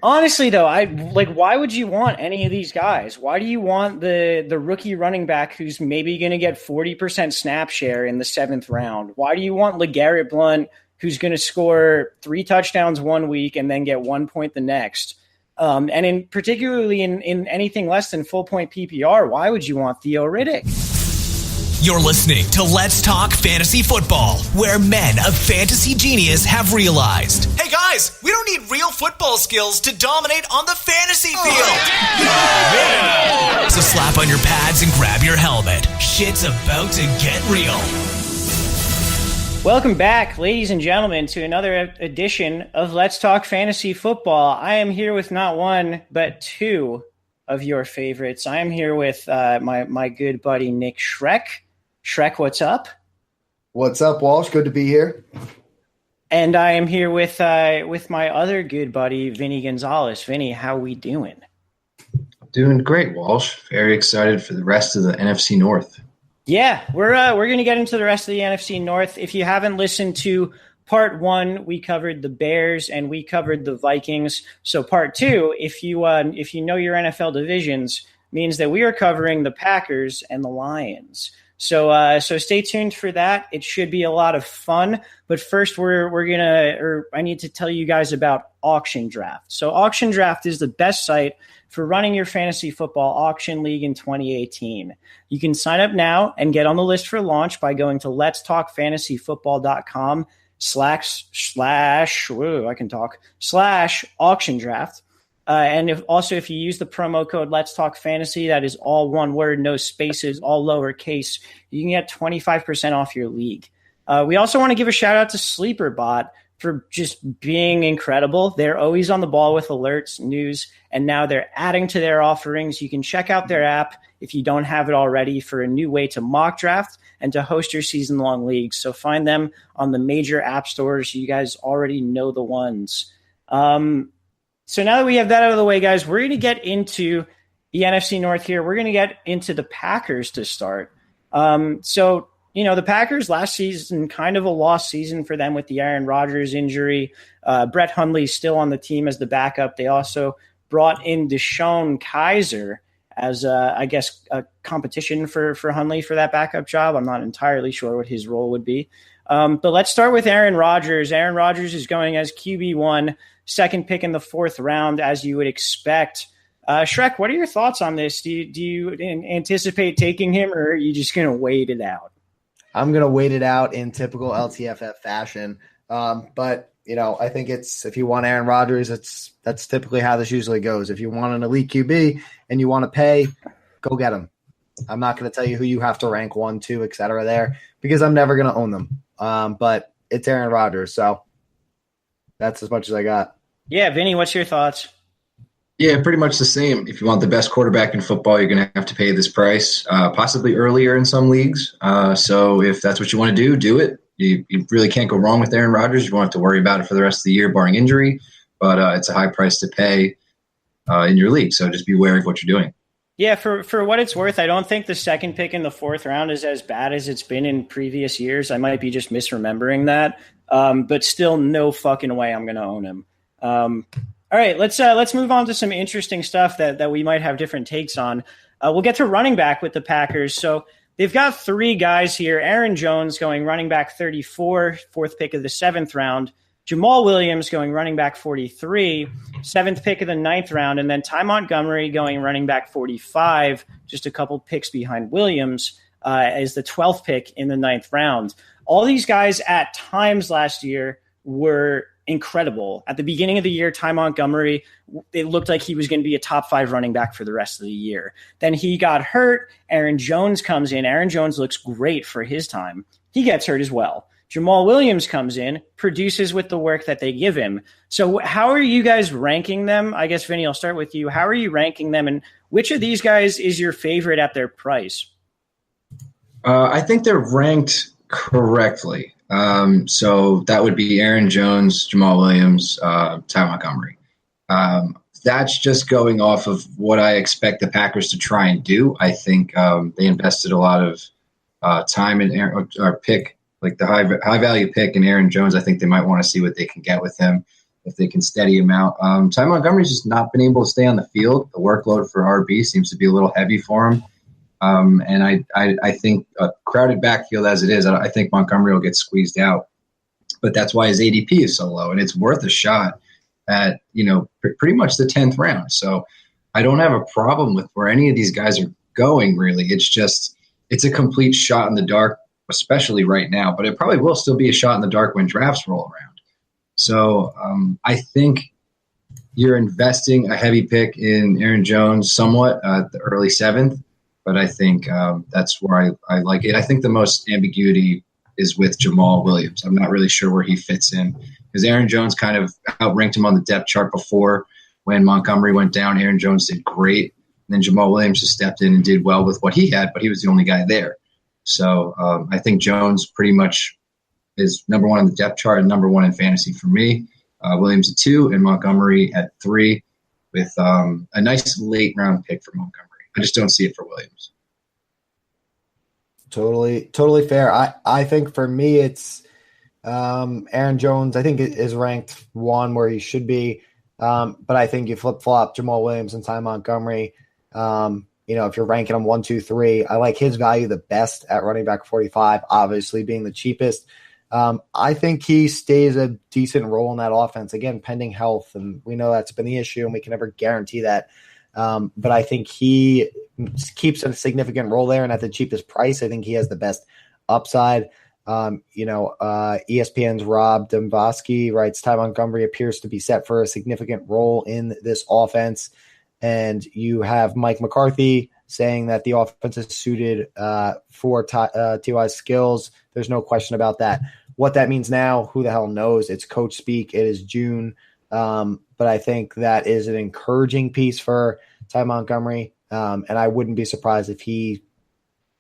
Honestly, though, why would you want any of these guys? Why do you want the rookie running back who's maybe going to get 40% snap share in the 7th round? Why do you want LeGarrette Blount, who's going to score 3 touchdowns one week and then get 1 point the next? And particularly in anything less than full point PPR, why would you want Theo Riddick? You're listening to Let's Talk Fantasy Football, where men of fantasy genius have realized, hey guys, we don't need real football skills to dominate on the fantasy field. Yeah. So slap on your pads and grab your helmet. Shit's about to get real. Welcome back, ladies and gentlemen, to another edition of Let's Talk Fantasy Football. I am here with not one, but 2 of your favorites. I am here with my good buddy, Nick Schreck. Shrek, what's up? What's up, Walsh? Good to be here. And I am here with my other good buddy, Vinny Gonzalez. Vinny, how we doing? Doing great, Walsh. Very excited for the rest of the NFC North. Yeah, we're going to get into the rest of the NFC North. If you haven't listened to part 1, we covered the Bears and we covered the Vikings. So part 2, if you know your NFL divisions, means that we are covering the Packers and the Lions. So stay tuned for that. It should be a lot of fun. But first, I need to tell you guys about Auction Draft. So Auction Draft is the best site for running your fantasy football auction league in 2018. You can sign up now and get on the list for launch by going to letstalkfantasyfootball.com/auction draft. And if you use the promo code Let's Talk Fantasy, that is all one word, no spaces, all lowercase, you can get 25% off your league. We also want to give a shout out to SleeperBot for just being incredible. They're always on the ball with alerts, news, and now they're adding to their offerings. You can check out their app if you don't have it already for a new way to mock draft and to host your season-long leagues. So find them on the major app stores. You guys already know the ones. So now that we have that out of the way, guys, we're going to get into the NFC North here. We're going to get into the Packers to start. The Packers last season, kind of a lost season for them with the Aaron Rodgers injury. Brett Hundley's still on the team as the backup. They also brought in DeShone Kizer as, a competition for Hundley for that backup job. I'm not entirely sure what his role would be. But let's start with Aaron Rodgers. Aaron Rodgers is going as QB1, second pick in the 4th round, as you would expect. Shrek, what are your thoughts on this? Do you anticipate taking him, or are you just going to wait it out? I'm going to wait it out in typical LTFF fashion. But, I think if you want Aaron Rodgers, that's typically how this usually goes. If you want an elite QB and you want to pay, go get him. I'm not going to tell you who you have to rank 1, 2, et cetera there, because I'm never going to own them. But it's Aaron Rodgers, so that's as much as I got. Yeah, Vinny, what's your thoughts? Yeah, pretty much the same. If you want the best quarterback in football, you're going to have to pay this price, possibly earlier in some leagues. So if that's what you want to do it. You really can't go wrong with Aaron Rodgers. You won't have to worry about it for the rest of the year, barring injury. But it's a high price to pay in your league, so just be aware of what you're doing. Yeah, for what it's worth, I don't think the second pick in the 4th round is as bad as it's been in previous years. I might be just misremembering that. But still, no fucking way I'm going to own him. All right, let's move on to some interesting stuff that we might have different takes on. We'll get to running back with the Packers. So they've got 3 guys here. Aaron Jones going running back 34, 4th pick of the 7th round. Jamal Williams going running back 43, 7th pick of the 9th round. And then Ty Montgomery going running back 45, just a couple picks behind Williams, as the 12th pick in the 9th round. All these guys at times last year were incredible. At the beginning of the year, Ty Montgomery, it looked like he was going to be a top 5 running back for the rest of the year. Then he got hurt. Aaron Jones comes in. Aaron Jones looks great for his time. He gets hurt as well. Jamal Williams comes in, produces with the work that they give him. So how are you guys ranking them? I guess, Vinny, I'll start with you. How are you ranking them, and which of these guys is your favorite at their price? I think they're ranked correctly. So that would be Aaron Jones, Jamal Williams, Ty Montgomery. That's just going off of what I expect the Packers to try and do. I think they invested a lot of time in our pick, like the high value pick in Aaron Jones. I think they might want to see what they can get with him. if they can steady him out. Ty Montgomery's just not been able to stay on the field. The workload for RB seems to be a little heavy for him. And I think a crowded backfield as it is, I think Montgomery will get squeezed out. But that's why his ADP is so low, and it's worth a shot at, pretty much the 10th round. So I don't have a problem with where any of these guys are going, really. It's a complete shot in the dark, especially right now, but it probably will still be a shot in the dark when drafts roll around. So I think you're investing a heavy pick in Aaron Jones somewhat at the early 7th, but I think that's where I like it. I think the most ambiguity is with Jamal Williams. I'm not really sure where he fits in because Aaron Jones kind of outranked him on the depth chart before. When Montgomery went down, Aaron Jones did great. And then Jamal Williams just stepped in and did well with what he had, but he was the only guy there. So I think Jones pretty much is number 1 on the depth chart and number 1 in fantasy for me. Williams at 2 and Montgomery at 3 with a nice late round pick for Montgomery. I just don't see it for Williams. Totally fair. I think for me it's Aaron Jones. I think it is ranked 1 where he should be. But I think you flip-flop Jamal Williams and Ty Montgomery. If you're ranking him 1, 2, 3, I like his value the best at running back 45, obviously being the cheapest. I think he stays a decent role in that offense, again, pending health. And we know that's been the issue, and we can never guarantee that. But I think he keeps a significant role there, and at the cheapest price, I think he has the best upside. ESPN's Rob Dombrowski writes, Ty Montgomery appears to be set for a significant role in this offense. And you have Mike McCarthy saying that the offense is suited for T.Y.'s skills. There's no question about that. What that means now, who the hell knows? It's coach speak. It is June. But I think that is an encouraging piece for Ty Montgomery. And I wouldn't be surprised if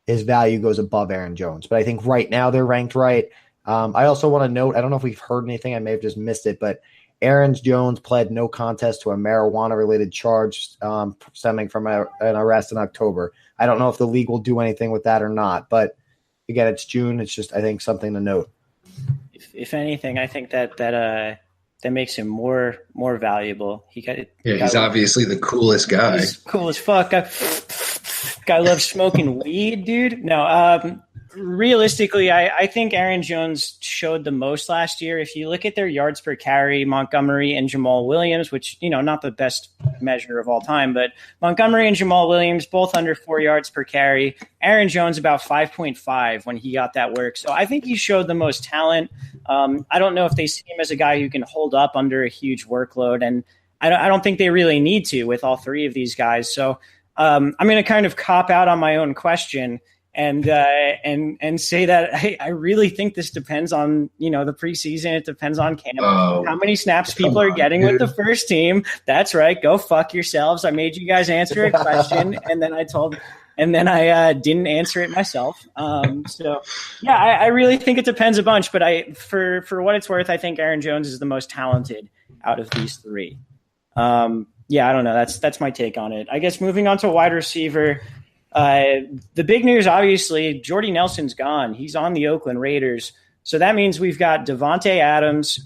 his value goes above Aaron Jones. But I think right now they're ranked right. I also want to note, I don't know if we've heard anything. I may have just missed it, but Aaron Jones pled no contest to a marijuana-related charge stemming from an arrest in October. I don't know if the league will do anything with that or not. But, again, it's June. It's just, I think, something to note. If anything, I think that makes him more valuable. He's obviously the coolest guy. He's cool as fuck. Guy loves smoking weed, dude. No, realistically, I think Aaron Jones showed the most last year. If you look at their yards per carry, Montgomery and Jamal Williams, which, not the best measure of all time, but Montgomery and Jamal Williams, both under 4 yards per carry. Aaron Jones about 5.5 when he got that work. So I think he showed the most talent. I don't know if they see him as a guy who can hold up under a huge workload, and I don't think they really need to with all 3 of these guys. So I'm going to kind of cop out on my own question and say that I really think this depends on, the preseason. It depends on camp. How many snaps people are getting with the first team. That's right. Go fuck yourselves. I made you guys answer a question, and then I didn't answer it myself. I really think it depends a bunch, but for what it's worth, I think Aaron Jones is the most talented out of these 3. I don't know. That's my take on it. I guess moving on to wide receiver, the big news, obviously, Jordy Nelson's gone. He's on the Oakland Raiders. So that means we've got Devontae Adams,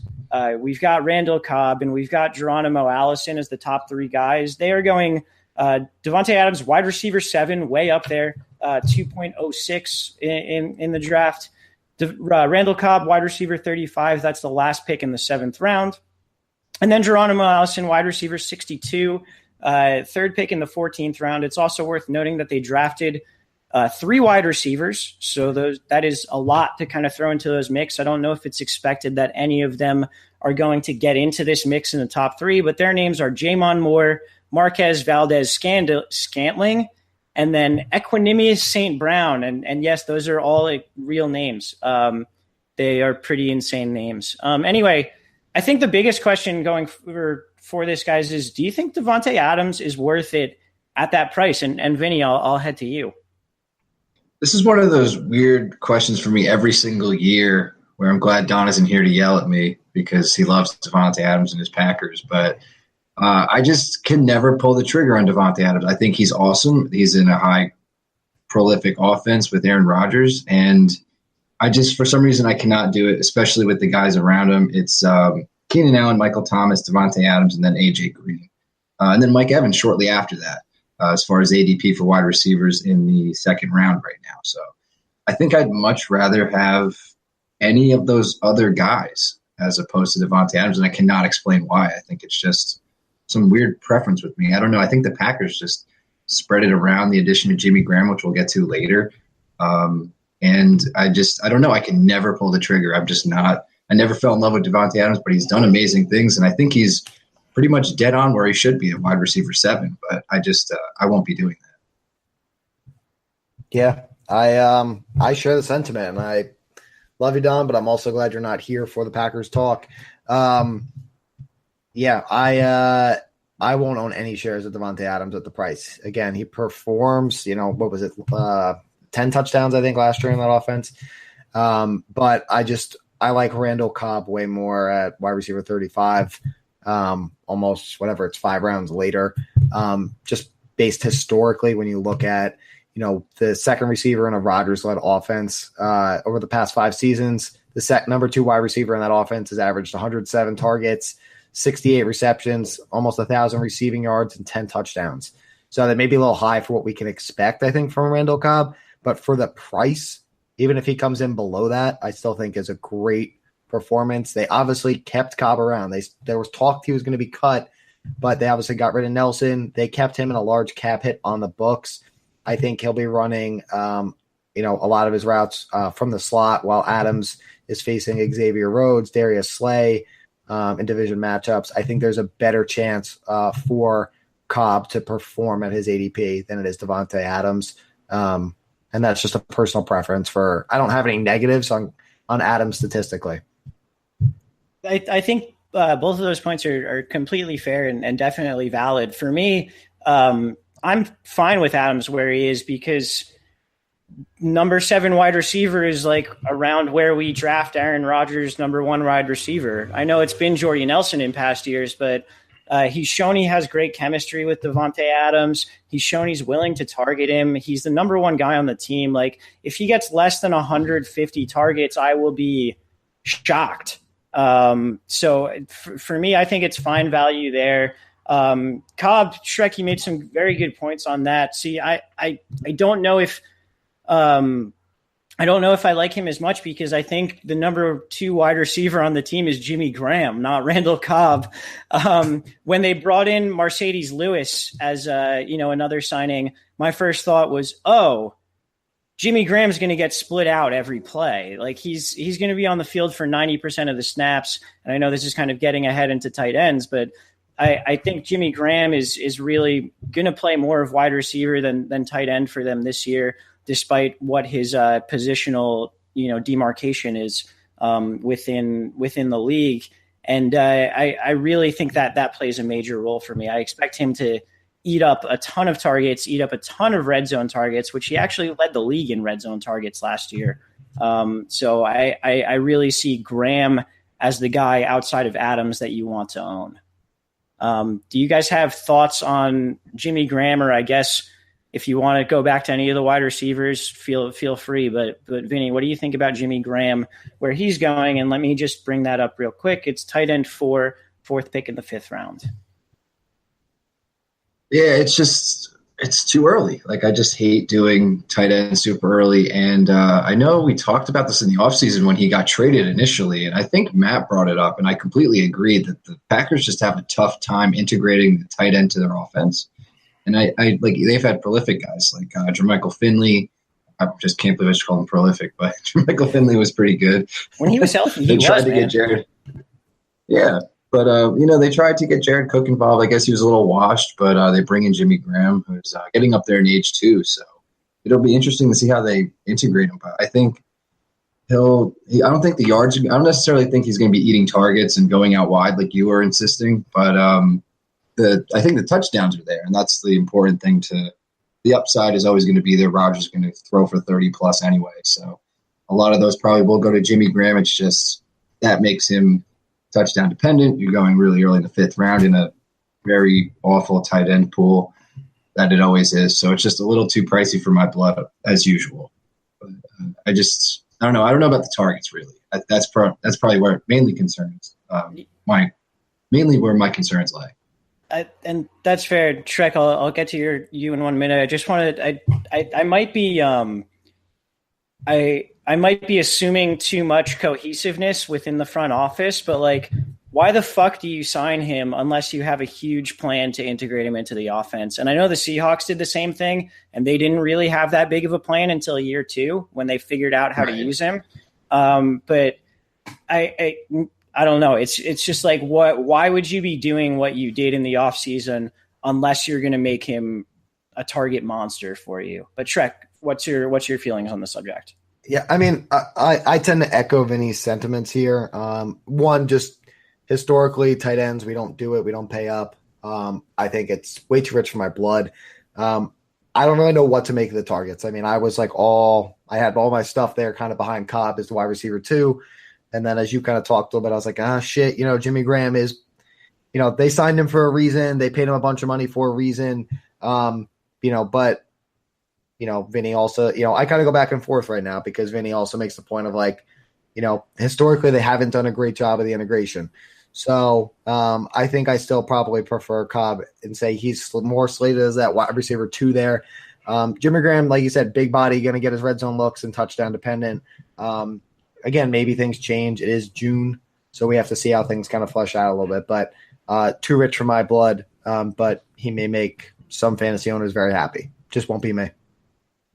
we've got Randall Cobb, and we've got Geronimo Allison as the top 3 guys. They are going Devontae Adams, wide receiver 7, way up there, 2.06 in the draft. Randall Cobb, wide receiver 35. That's the last pick in the 7th round. And then Geronimo Allison, wide receiver 62, 3rd pick in the 14th round. It's also worth noting that they drafted 3 wide receivers. So that is a lot to kind of throw into those mix. I don't know if it's expected that any of them are going to get into this mix in the top 3, but their names are Jamon Moore, Marquez Valdez-Scantling, and then Equanimous St. Brown. And yes, those are all real names. They are pretty insane names. Anyway, I think the biggest question going for this, guys, is do you think Devontae Adams is worth it at that price? And Vinny, I'll head to you. This is one of those weird questions for me every single year where I'm glad Don isn't here to yell at me because he loves Devontae Adams and his Packers. But I just can never pull the trigger on Devontae Adams. I think he's awesome. He's in a high prolific offense with Aaron Rodgers. And I just, for some reason, I cannot do it, especially with the guys around him. It's Keenan Allen, Michael Thomas, Devontae Adams, and then A.J. Green. And then Mike Evans shortly after that, as far as ADP for wide receivers in the second round right now. So I think I'd much rather have any of those other guys as opposed to Devontae Adams, and I cannot explain why. I think it's just some weird preference with me. I don't know. I think the Packers just spread it around the addition of Jimmy Graham, which we'll get to later. And I don't know. I can never pull the trigger. I never fell in love with Devontae Adams, but he's done amazing things, and I think he's pretty much dead on where he should be at wide receiver 7, but I won't be doing that. Yeah, I share the sentiment, and I love you, Don, but I'm also glad you're not here for the Packers talk. Yeah, I won't own any shares of Devontae Adams at the price. Again, he performs, what was it, 10 touchdowns, I think, last year in that offense. But I like Randall Cobb way more at wide receiver 35, almost whatever, it's 5 rounds later. Just based historically, when you look at, the second receiver in a Rodgers-led offense over the past 5 seasons, the number 2 wide receiver in that offense has averaged 107 targets, 68 receptions, almost 1,000 receiving yards, and 10 touchdowns. So that may be a little high for what we can expect, I think, from Randall Cobb. But for the price, even if he comes in below that, I still think is a great performance. They obviously kept Cobb around. There was talk he was going to be cut, but they obviously got rid of Nelson. They kept him in a large cap hit on the books. I think he'll be running, a lot of his routes from the slot while Adams is facing Xavier Rhodes, Darius Slay in division matchups. I think there's a better chance for Cobb to perform at his ADP than it is Devontae Adams. And that's just a personal preference I don't have any negatives on Adams statistically. I think both of those points are completely fair and definitely valid. For me, I'm fine with Adams where he is because number 7 wide receiver is like around where we draft Aaron Rodgers' number 1 wide receiver. I know it's been Jordy Nelson in past years, but he's shown he has great chemistry with Devontae Adams. He's shown he's willing to target him. He's the number 1 guy on the team. Like if he gets less than 150 targets, I will be shocked. So for me, I think it's fine value there. Cobb, Shrek, you made some very good points on that. See, I don't know if I like him as much because I think the number 2 wide receiver on the team is Jimmy Graham, not Randall Cobb. When they brought in Mercedes Lewis as another signing, my first thought was, Jimmy Graham's going to get split out every play. Like he's going to be on the field for 90% of the snaps. And I know this is kind of getting ahead into tight ends, but I think Jimmy Graham is really going to play more of wide receiver than tight end for them this year, despite what his positional demarcation is within the league. And I really think that plays a major role for me. I expect him to eat up a ton of targets, eat up a ton of red zone targets, which he actually led the league in red zone targets last year. So I really see Graham as the guy outside of Adams that you want to own. Do you guys have thoughts on Jimmy Graham, or I guess if you want to go back to any of the wide receivers, feel free. But Vinny, what do you think about Jimmy Graham, where he's going? And let me just bring that up real quick. It's tight end 4, 4th pick in the 5th round. Yeah, it's too early. Like I just hate doing tight end super early. And I know we talked about this in the offseason when he got traded initially. And I think Matt brought it up, and I completely agree that the Packers just have a tough time integrating the tight end to their offense. And I like they've had prolific guys like Jermichael Finley. I just can't believe I just called him prolific, but Jermichael Finley was pretty good. When he was healthy, they tried to get Jared. Yeah. But, they tried to get Jared Cook involved. I guess he was a little washed, but they bring in Jimmy Graham, who's getting up there in age too. So it'll be interesting to see how they integrate him. But I think I don't think the yards, I don't necessarily think he's going to be eating targets and going out wide like you were insisting. But I think the touchdowns are there, and that's the important thing. The upside is always going to be there. Rodgers is going to throw for 30 plus anyway. So a lot of those probably will go to Jimmy Graham. It's just that makes him touchdown dependent. You're going really early in the 5th round in a very awful tight end pool that it always is. So it's just a little too pricey for my blood as usual. But I don't know. I don't know about the targets really. That's probably where it mainly concerns Mainly where my concerns lie. And that's fair, Shrek. I'll get to you in 1 minute. I just wanted. I might be. I might be assuming too much cohesiveness within the front office, but like, why the fuck do you sign him unless you have a huge plan to integrate him into the offense? And I know the Seahawks did the same thing, and they didn't really have that big of a plan until year 2 when they figured out how to use him. But I don't know. It's just like, why would you be doing what you did in the offseason unless you're going to make him a target monster for you? But Shrek, what's your feelings on the subject? Yeah, I mean, I tend to echo Vinny's sentiments here. One, just historically, tight ends, we don't do it. We don't pay up. I think it's way too rich for my blood. I don't really know what to make of the targets. I mean, I was like I had all my stuff there kind of behind Cobb as the wide receiver too. And then as you kind of talked a little bit, I was like, shit, Jimmy Graham is, they signed him for a reason. They paid him a bunch of money for a reason. But Vinny also, I kind of go back and forth right now because Vinny also makes the point of like, historically they haven't done a great job of the integration. So I think I still probably prefer Cobb and say he's more slated as that wide receiver 2 there. Jimmy Graham, like you said, big body, going to get his red zone looks and touchdown dependent. Again, maybe things change. It is June, so we have to see how things kind of flesh out a little bit. But too rich for my blood, but he may make some fantasy owners very happy. Just won't be me.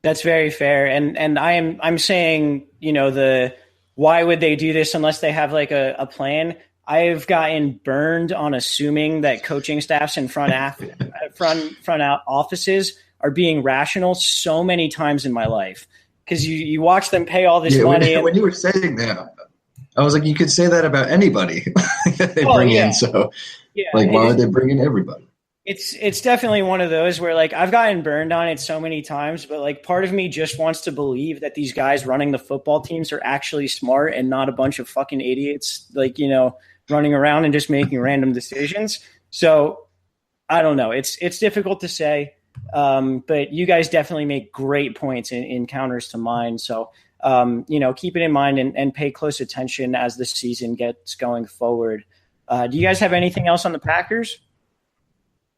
That's very fair. And I'm saying, why would they do this unless they have like a plan? I've gotten burned on assuming that coaching staffs in front offices are being rational so many times in my life. Because you watch them pay all this money. When you were saying that, I was like, you could say that about anybody they bring in. So, why would they bring in everybody? It's definitely one of those where like I've gotten burned on it so many times, but like part of me just wants to believe that these guys running the football teams are actually smart and not a bunch of fucking idiots, like, running around and just making random decisions. So I don't know. It's difficult to say. But you guys definitely make great points in counters to mine. So, keep it in mind and pay close attention as the season gets going forward. Do you guys have anything else on the Packers?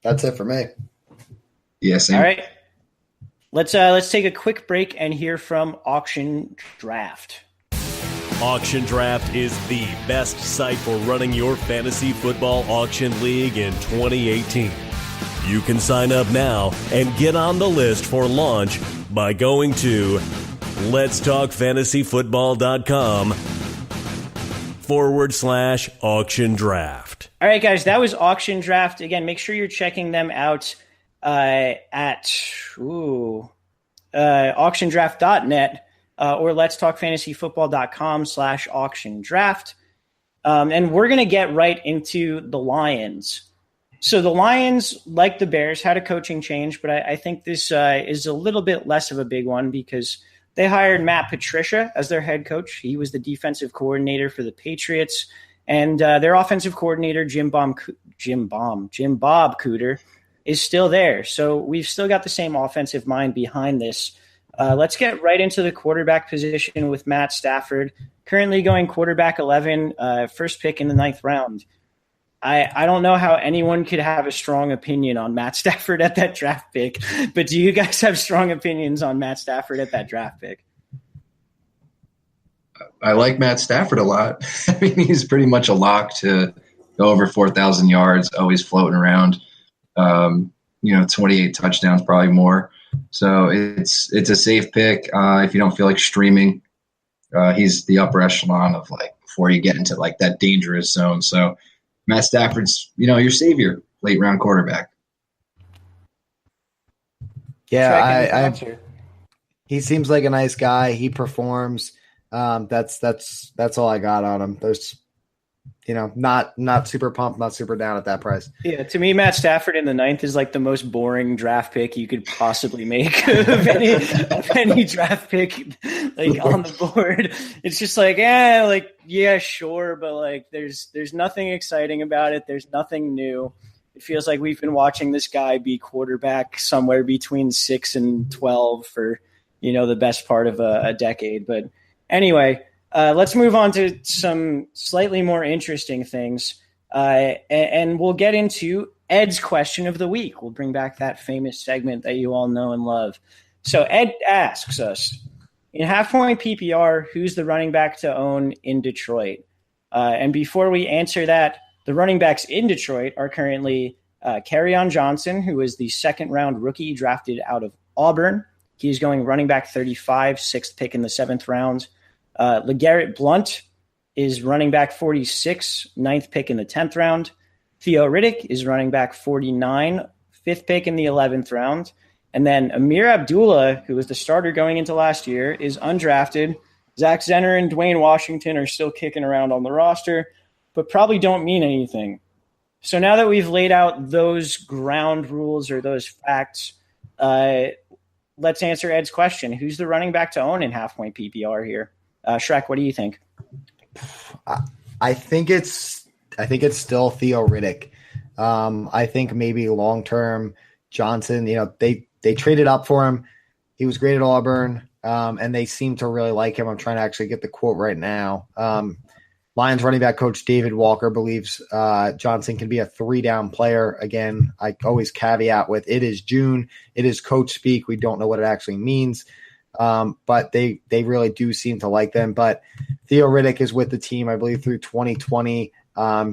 That's it for me. Yes. All right. Let's take a quick break and hear from Auction Draft. Auction Draft is the best site for running your fantasy football auction league in 2018. You can sign up now and get on the list for launch by going to letstalkfantasyfootball.com/auction draft. All right, guys, that was Auction Draft. Again, make sure you're checking them out at auctiondraft.net or letstalkfantasyfootball.com/auction draft. And we're going to get right into the Lions. So the Lions, like the Bears, had a coaching change, but I think this is a little bit less of a big one because they hired Matt Patricia as their head coach. He was the defensive coordinator for the Patriots, and their offensive coordinator, Jim Bob Cooter, is still there. So we've still got the same offensive mind behind this. Let's get right into the quarterback position with Matt Stafford, currently going quarterback 11, first pick in the 9th round. I don't know how anyone could have a strong opinion on Matt Stafford at that draft pick, but do you guys have strong opinions on Matt Stafford at that draft pick? I like Matt Stafford a lot. I mean, he's pretty much a lock to go over 4,000 yards, always floating around. 28 touchdowns, probably more. So it's a safe pick if you don't feel like streaming. He's the upper echelon of like before you get into like that dangerous zone. So Matt Stafford's, your savior, late round quarterback. Yeah, he seems like a nice guy. He performs. That's all I got on him. There's, not super pumped, not super down at that price. Yeah, to me, Matt Stafford in the 9th is like the most boring draft pick you could possibly make of any draft pick like on the board. It's just like, yeah, sure, but like there's nothing exciting about it. There's nothing new. It feels like we've been watching this guy be quarterback somewhere between 6 and 12 for, the best part of a decade. But anyway, Let's move on to some slightly more interesting things. And we'll get into Ed's question of the week. We'll bring back that famous segment that you all know and love. So Ed asks us, in half-point PPR, who's the running back to own in Detroit? And before we answer that, the running backs in Detroit are currently Kerryon Johnson, who is the second-round rookie drafted out of Auburn. He's going running back 35, sixth pick in the seventh round. LeGarrette Blount is running back 46, ninth pick in the 10th round. Theo Riddick is running back 49, fifth pick in the 11th round. And then Amir Abdullah, who was the starter going into last year, is undrafted. Zach Zenner and Dwayne Washington are still kicking around on the roster, but probably don't mean anything. So now that we've laid out those ground rules or those facts, let's answer Ed's question. Who's the running back to own in half-point PPR here? Shrek, what do you think? I think it's still Theo Riddick. I think maybe long-term Johnson, they traded up for him. He was great at Auburn, and they seem to really like him. I'm trying to actually get the quote right now. Lions running back coach David Walker believes Johnson can be a three-down player. Again, I always caveat with it is June. It is coach speak. We don't know what it actually means. But they really do seem to like them. But Theo Riddick is with the team, I believe, through 2020.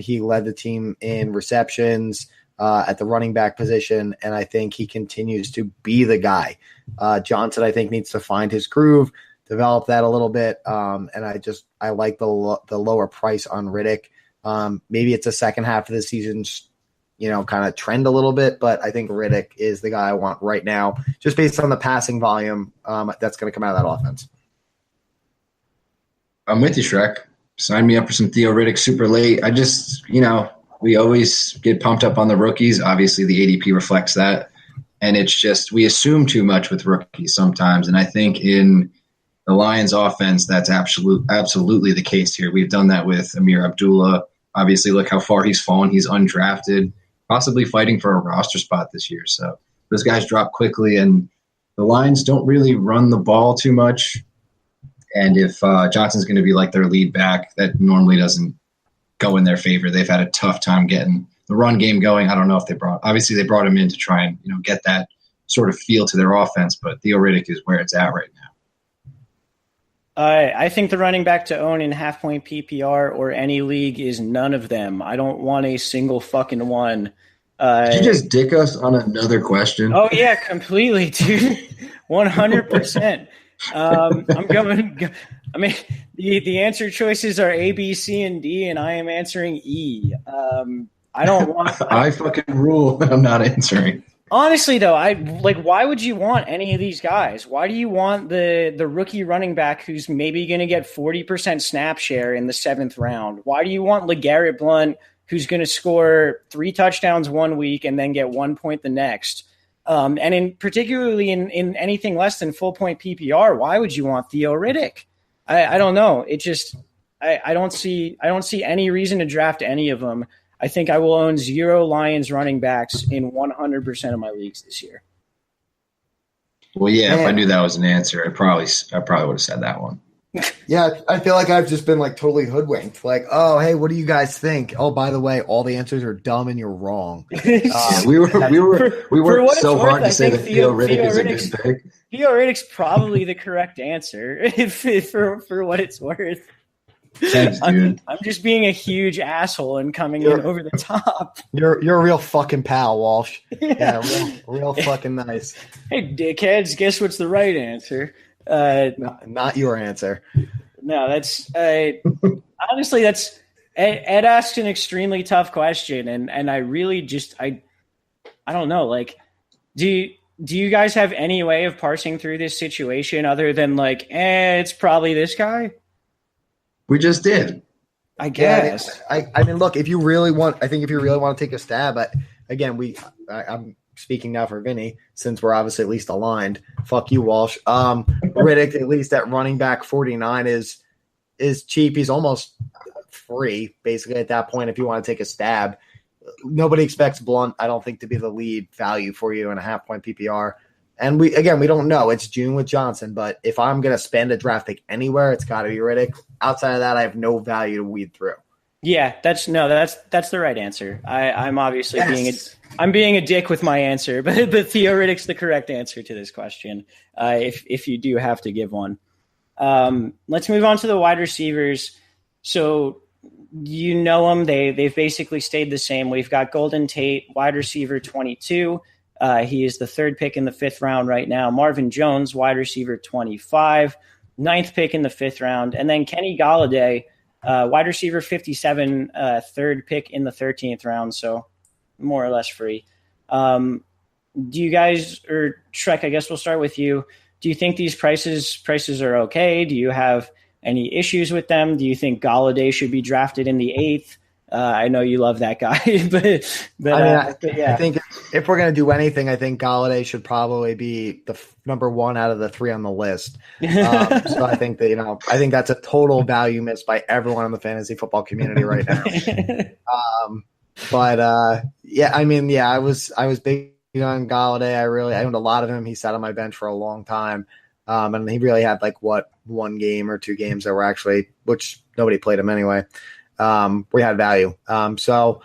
He led the team in receptions at the running back position, and I think he continues to be the guy. Johnson, I think, needs to find his groove, develop that a little bit, and I like the lower price on Riddick. Maybe it's a second half of the season, kind of trend a little bit, but I think Riddick is the guy I want right now, just based on the passing volume that's going to come out of that offense. I'm with you, Shrek. Sign me up for some Theo Riddick super late. I just, we always get pumped up on the rookies. Obviously, the ADP reflects that. And it's just we assume too much with rookies sometimes. And I think in the Lions offense, that's absolutely the case here. We've done that with Amir Abdullah. Obviously, look how far he's fallen. He's undrafted, possibly fighting for a roster spot this year. So those guys drop quickly, and the Lions don't really run the ball too much. And if Johnson's going to be like their lead back, that normally doesn't go in their favor. They've had a tough time getting the run game going. I don't know if they brought him in to try and get that sort of feel to their offense, but Theo Riddick is where it's at right now. I think the running back to own in half-point PPR or any league is none of them. I don't want a single fucking one. Did you just dick us on another question? Oh, yeah, completely, dude. 100%. The answer choices are A, B, C, and D, and I am answering E. I don't want. I fucking rule. I'm not answering. Honestly, though, why would you want any of these guys? Why do you want the rookie running back who's maybe going to get 40% snap share in the seventh round? Why do you want LeGarrette Blount, who's going to score 3 touchdowns one week and then get 1 point the next? And particularly in anything less than full point PPR, why would you want Theo Riddick? I don't know. It just I don't see any reason to draft any of them. I think I will own 0 Lions running backs in 100% of my leagues this year. Well, yeah, if I knew that was an answer, I probably would have said that one. Yeah, I feel like I've just been totally hoodwinked. Oh, hey, what do you guys think? Oh, by the way, all the answers are dumb and you're wrong. We worked so hard to say that Theo Riddick is a good pick. Theo Riddick's probably the correct answer for what it's worth. Thanks, dude. I'm just being a huge asshole and coming in over the top. You're a real fucking pal, Walsh. Yeah, real fucking nice. Hey, dickheads, guess what's the right answer? Not your answer. No, that's honestly that's Ed asked an extremely tough question, and I really just I don't know. Do you guys have any way of parsing through this situation other than it's probably this guy? We just did. I guess. Yeah, I mean, look, if you really want to take a stab at, again, I'm speaking now for Vinny, since we're obviously at least aligned. Fuck you, Walsh. Riddick, at least at running back 49 is cheap. He's almost free, basically, at that point, if you want to take a stab. Nobody expects Blount, I don't think, to be the lead value for you in a half-point PPR. And we don't know. It's June with Johnson, but if I'm going to spend a draft pick anywhere, it's got to be Riddick. Outside of that, I have no value to weed through. Yeah, that's the right answer. I'm obviously being a dick with my answer, but Theo Riddick's the correct answer to this question. If you do have to give one, let's move on to the wide receivers. So you know them; they've basically stayed the same. We've got Golden Tate, wide receiver 22. He is the third pick in the fifth round right now. Marvin Jones, wide receiver 25, ninth pick in the fifth round, and then Kenny Golladay. Wide receiver 57, third pick in the 13th round, so more or less free. Do you guys, or Shrek, I guess we'll start with you. Do you think these prices are okay? Do you have any issues with them? Do you think Golladay should be drafted in the 8th? I know you love that guy, but yeah. I think if we're going to do anything, I think Golladay should probably be the number one out of the 3 on the list. So I think that, I think that's a total value miss by everyone in the fantasy football community right now. I was big on Golladay. I owned a lot of him. He sat on my bench for a long time. And he really had one game or 2 games that were actually, which nobody played him anyway. We had value. So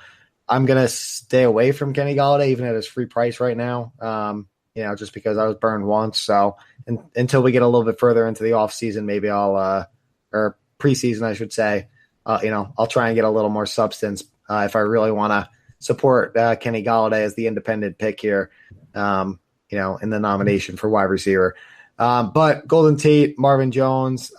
I'm going to stay away from Kenny Golladay, even at his free price right now. Just because I was burned once. So until we get a little bit further into the off season, maybe or preseason, I should say, I'll try and get a little more substance if I really want to support Kenny Golladay as the independent pick here, in the nomination for wide receiver. But Golden Tate, Marvin Jones,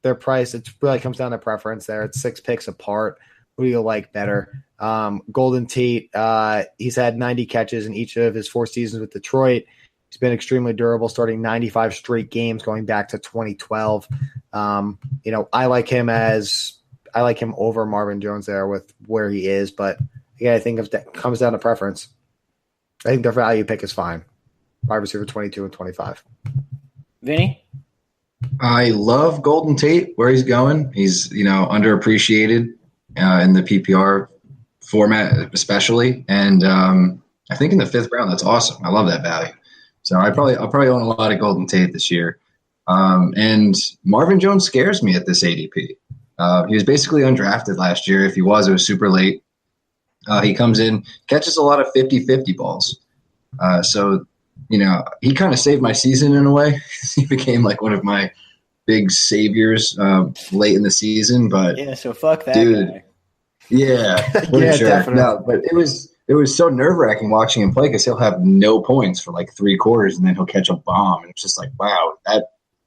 their price, it really comes down to preference there. It's 6 picks apart. Who do you like better? Golden Tate, he's had 90 catches in each of his 4 seasons with Detroit. He's been extremely durable, starting 95 straight games going back to 2012. I like him over Marvin Jones there with where he is, but again, I think it comes down to preference. I think their value pick is fine. Wide receiver 22 and 25. Vinny? I love Golden Tate, where he's going. He's, underappreciated in the PPR format, especially. And I think in the 5th round, that's awesome. I love that value. So I'll probably own a lot of Golden Tate this year. And Marvin Jones scares me at this ADP. He was basically undrafted last year. If he was, it was super late. He comes in, catches a lot of 50-50 balls. He kind of saved my season in a way. He became one of my big saviors late in the season. But yeah, so fuck that guy. Yeah, yeah, sure. definitely. No, but it was so nerve-wracking watching him play because he'll have no points for 3 quarters and then he'll catch a bomb, and it's just wow, that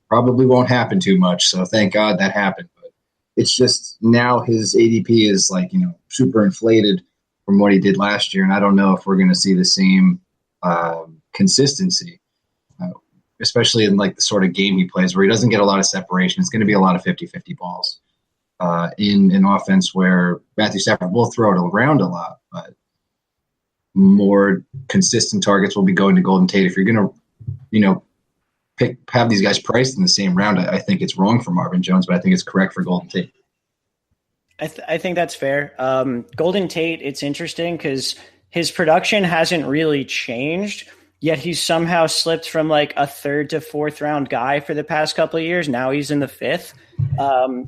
probably won't happen too much. So thank God that happened. But it's just now his ADP is super inflated from what he did last year, and I don't know if we're going to see the same consistency, especially in the sort of game he plays where he doesn't get a lot of separation. It's going to be a lot of 50-50 balls in an offense where Matthew Stafford will throw it around a lot, but more consistent targets will be going to Golden Tate. If you're going to, have these guys priced in the same round, I think it's wrong for Marvin Jones, but I think it's correct for Golden Tate. I think that's fair. Golden Tate, it's interesting because his production hasn't really changed, yet he's somehow slipped from a 3rd to 4th round guy for the past couple of years. Now he's in the 5th.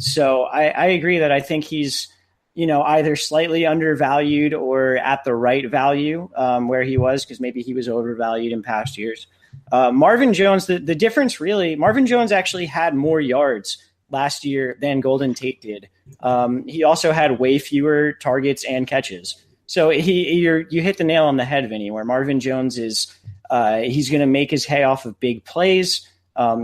So I agree that I think he's, either slightly undervalued or at the right value where he was, because maybe he was overvalued in past years. Marvin Jones, the difference really, Marvin Jones actually had more yards last year than Golden Tate did. He also had way fewer targets and catches. So you hit the nail on the head, Vinny, where Marvin Jones is he's going to make his hay off of big plays.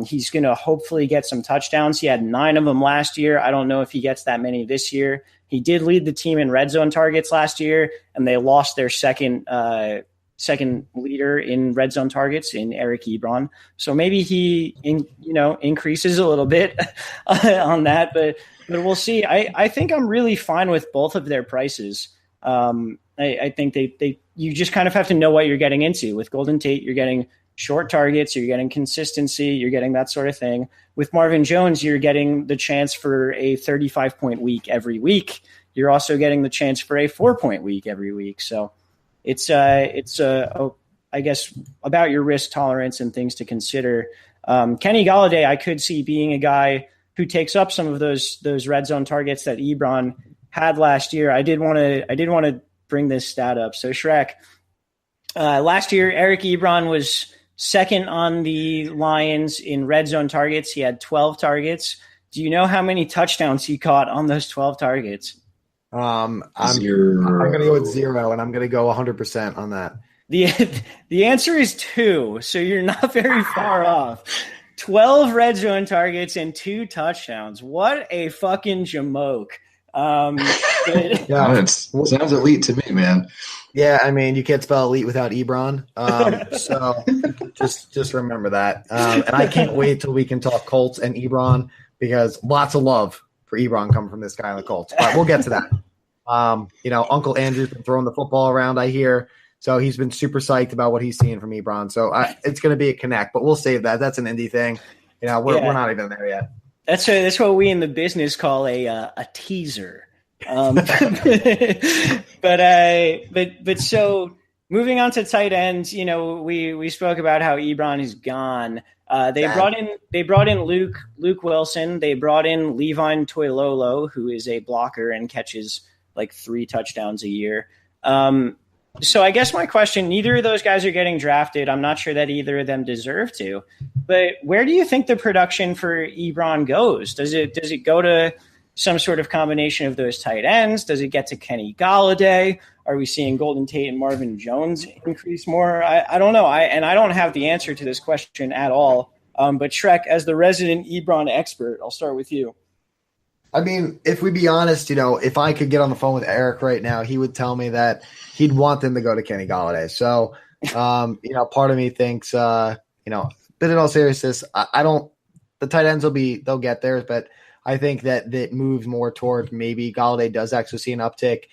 He's going to hopefully get some touchdowns. He had 9 of them last year. I don't know if he gets that many this year. He did lead the team in red zone targets last year, and they lost their second leader in red zone targets in Eric Ebron. So maybe he increases a little bit on that, but we'll see. I think I'm really fine with both of their prices. I think you just kind of have to know what you're getting into. With Golden Tate, you're getting short targets, you're getting consistency, you're getting that sort of thing. With Marvin Jones, you're getting the chance for a 35-point week every week. You're also getting the chance for a 4-point week every week. So it's a I guess, about your risk tolerance and things to consider. Kenny Golladay, I could see being a guy who takes up some of those red zone targets that Ebron had last year. I did want to bring this stat up. So Shrek, last year, Eric Ebron was second on the Lions in red zone targets. He had 12 targets. Do you know how many touchdowns he caught on those 12 targets? I'm going to go with 0, and I'm going to go 100% on that. The answer is 2, so you're not very far off. 12 red zone targets and 2 touchdowns. What a fucking jamoke. Yeah, it sounds elite to me, man. Yeah, I mean, you can't spell elite without Ebron. So just remember that. And I can't wait till we can talk Colts and Ebron, because lots of love for Ebron coming from this guy on the Colts. But we'll get to that. Uncle Andrew's been throwing the football around, I hear. So he's been super psyched about what he's seeing from Ebron. So it's going to be a connect, but we'll save that. That's an Indy thing. We're not even there yet. That's what we in the business call a teaser. But so moving on to tight ends, we spoke about how Ebron is gone. They brought in Luke Wilson. They brought in Levine Toilolo, who is a blocker and catches like 3 touchdowns a year. So I guess my question, neither of those guys are getting drafted. I'm not sure that either of them deserve to. But where do you think the production for Ebron goes? Does it go to some sort of combination of those tight ends? Does it get to Kenny Golladay? Are we seeing Golden Tate and Marvin Jones increase more? I don't know. I don't have the answer to this question at all. But Shrek, as the resident Ebron expert, I'll start with you. I mean, if we be honest, if I could get on the phone with Eric right now, he would tell me that he'd want them to go to Kenny Golladay. So, part of me thinks, but in all seriousness, the tight ends they'll get theirs, but I think that moves more towards maybe Golladay does actually see an uptick.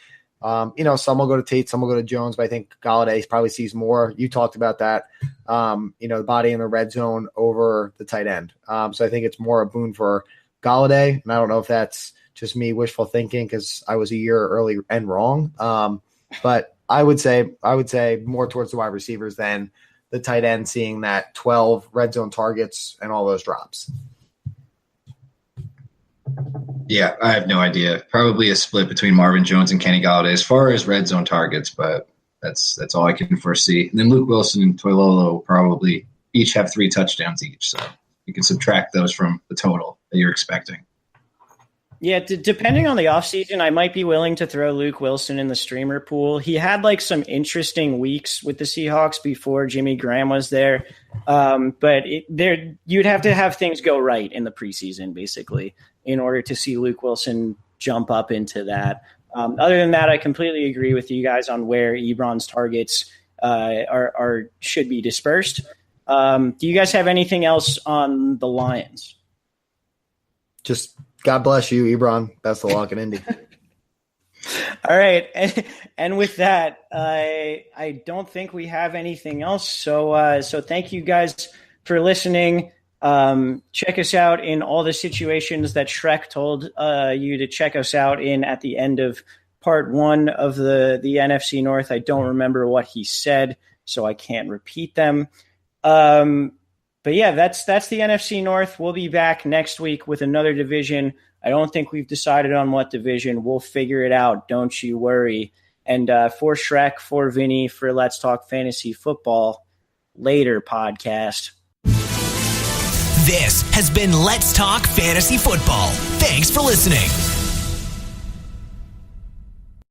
Some will go to Tate, some will go to Jones, but I think Golladay probably sees more. You talked about that, the body in the red zone over the tight end. So I think it's more a boon for Golladay, and I don't know if that's just me wishful thinking because I was a year early and wrong. But I would say more towards the wide receivers than the tight end seeing that 12 red zone targets and all those drops. Yeah, I have no idea. Probably a split between Marvin Jones and Kenny Golladay as far as red zone targets, but that's all I can foresee. And then Luke Wilson and Toilolo probably each have 3 touchdowns each, so you can subtract those from the total that you're expecting. Yeah, depending on the offseason, I might be willing to throw Luke Wilson in the streamer pool. He had some interesting weeks with the Seahawks before Jimmy Graham was there. But you'd have to have things go right in the preseason, basically, in order to see Luke Wilson jump up into that. Other than that, I completely agree with you guys on where Ebron's targets should be dispersed. Do you guys have anything else on the Lions? Just God bless you, Ebron. Best of luck in Indy. All right. And with that, I don't think we have anything else. So thank you guys for listening. Check us out in all the situations that Shrek told you to check us out in at the end of part 1 of the NFC North. I don't remember what he said, so I can't repeat them. But yeah, that's the NFC North. We'll be back next week with another division. I don't think we've decided on what division. We'll figure it out. Don't you worry. And for Shrek, for Vinny, for Let's Talk Fantasy Football, later podcast. This has been Let's Talk Fantasy Football. Thanks for listening.